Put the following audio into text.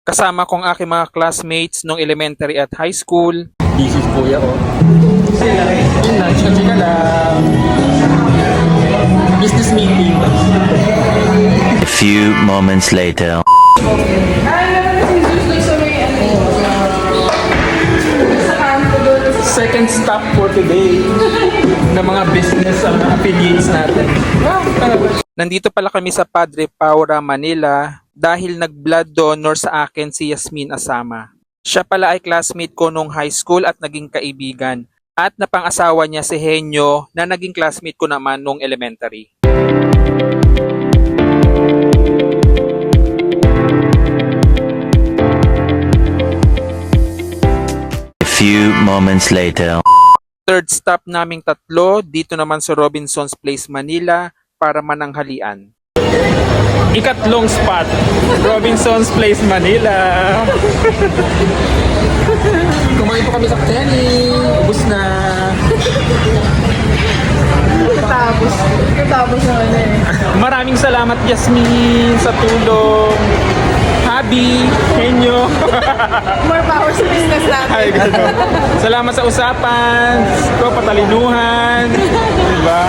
Kasama kong aking mga classmates nung elementary at high school. Busy si kuya ko. Yun lang, chika lang. Business meeting. A few moments later. Second stop for today ng mga business affiliates natin. Nandito pala kami sa Padre Paura, Manila dahil nag-blood donor sa akin si Yasmin Asama. Siya pala ay classmate ko nung high school at naging kaibigan. At napang-asawa niya si Henyo na naging classmate ko naman nung elementary. A few moments later. Third stop naming tatlo, dito naman sa Robinson's Place, Manila para mananghalian. Ikatlong spot, Robinson's Place, Manila. Kumain po kami sa Kenny. Ubus na. Tapos na ano eh. Maraming salamat, Yasmin, sa tulong. Habi, Henyo. More power sa business natin. Ay, gano'n. Salamat sa usapan, ko patalinuhan. Diba?